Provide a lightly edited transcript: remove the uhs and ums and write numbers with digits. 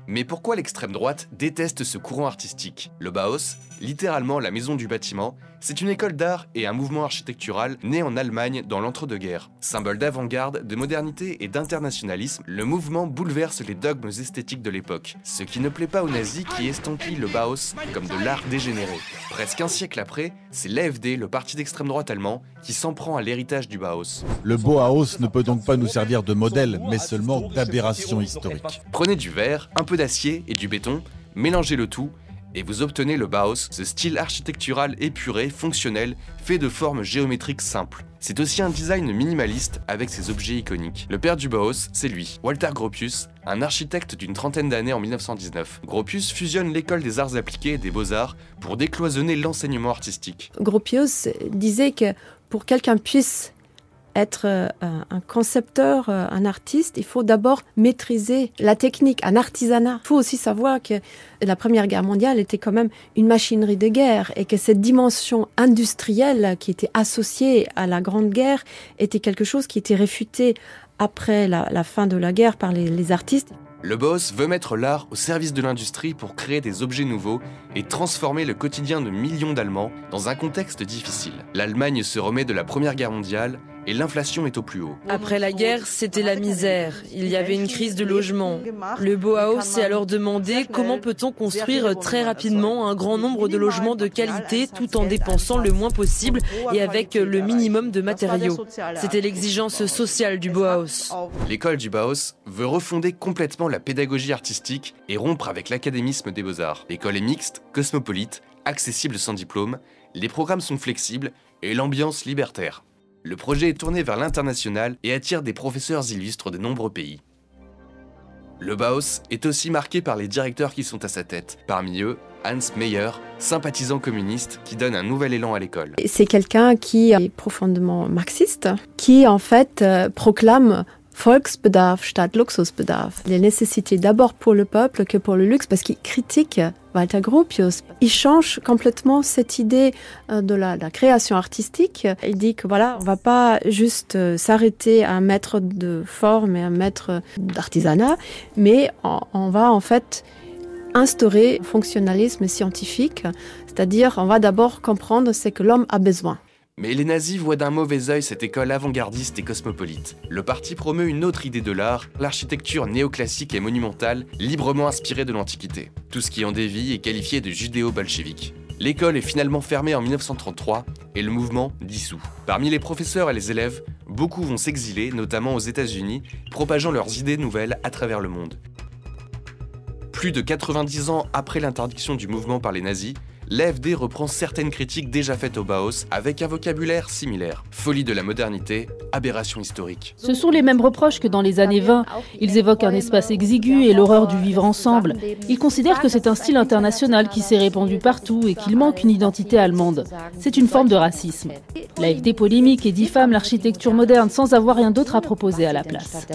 Mais pourquoi l'extrême droite déteste ce courant artistique? Le Bauhaus, littéralement la maison du bâtiment, c'est une école d'art et un mouvement architectural né en Allemagne dans l'entre-deux-guerres. Symbole d'avant-garde, de modernité et d'internationalisme, le mouvement bouleverse les dogmes esthétiques de l'époque, ce qui ne plaît pas aux nazis qui estampillent le Bauhaus comme de l'art dégénéré. Presque un siècle après, c'est l'AfD, le parti d'extrême droite allemand, qui s'en prend à l'héritage du Bauhaus. Le Bauhaus ne peut donc pas nous servir de modèle, mais seulement d'aberration historique. Prenez du verre, un peu d'acier et du béton, mélangez le tout, et vous obtenez le Bauhaus, ce style architectural épuré, fonctionnel, fait de formes géométriques simples. C'est aussi un design minimaliste avec ses objets iconiques. Le père du Bauhaus, c'est lui, Walter Gropius, un architecte d'une trentaine d'années en 1919. Gropius fusionne l'école des arts appliqués et des beaux-arts pour décloisonner l'enseignement artistique. Gropius disait que pour quelqu'un puisse être un concepteur, un artiste, il faut d'abord maîtriser la technique, un artisanat. Il faut aussi savoir que la Première Guerre mondiale était quand même une machinerie de guerre et que cette dimension industrielle qui était associée à la Grande Guerre était quelque chose qui était réfuté après la fin de la guerre par les artistes. Le Bauhaus veut mettre l'art au service de l'industrie pour créer des objets nouveaux et transformer le quotidien de millions d'Allemands dans un contexte difficile. L'Allemagne se remet de la Première Guerre mondiale et l'inflation est au plus haut. Après la guerre, c'était la misère. Il y avait une crise de logement. Le Bauhaus s'est alors demandé comment peut-on construire très rapidement un grand nombre de logements de qualité tout en dépensant le moins possible et avec le minimum de matériaux. C'était l'exigence sociale du Bauhaus. L'école du Bauhaus veut refonder complètement la pédagogie artistique et rompre avec l'académisme des beaux-arts. L'école est mixte, cosmopolite, accessible sans diplôme, les programmes sont flexibles et l'ambiance libertaire. Le projet est tourné vers l'international et attire des professeurs illustres de nombreux pays. Le Bauhaus est aussi marqué par les directeurs qui sont à sa tête. Parmi eux, Hans Meyer, sympathisant communiste qui donne un nouvel élan à l'école. C'est quelqu'un qui est profondément marxiste, qui en fait proclame Volksbedarf statt Luxusbedarf. Les nécessités d'abord pour le peuple que pour le luxe, parce qu'il critique Walter Gropius. Il change complètement cette idée de la création artistique. Il dit que voilà, on va pas juste s'arrêter à un maître de forme et un maître d'artisanat, mais on va en fait instaurer un fonctionnalisme scientifique, c'est-à-dire on va d'abord comprendre ce que l'homme a besoin. Mais les nazis voient d'un mauvais œil cette école avant-gardiste et cosmopolite. Le parti promeut une autre idée de l'art, l'architecture néoclassique et monumentale, librement inspirée de l'Antiquité. Tout ce qui en dévie est qualifié de judéo-bolchevique. L'école est finalement fermée en 1933 et le mouvement dissous. Parmi les professeurs et les élèves, beaucoup vont s'exiler, notamment aux États-Unis, propageant leurs idées nouvelles à travers le monde. Plus de 90 ans après l'interdiction du mouvement par les nazis, l'AfD reprend certaines critiques déjà faites au Bauhaus avec un vocabulaire similaire. Folie de la modernité, aberration historique. Ce sont les mêmes reproches que dans les années 20. Ils évoquent un espace exigu et l'horreur du vivre ensemble. Ils considèrent que c'est un style international qui s'est répandu partout et qu'il manque une identité allemande. C'est une forme de racisme. L'AfD polémique et diffame l'architecture moderne sans avoir rien d'autre à proposer à la place.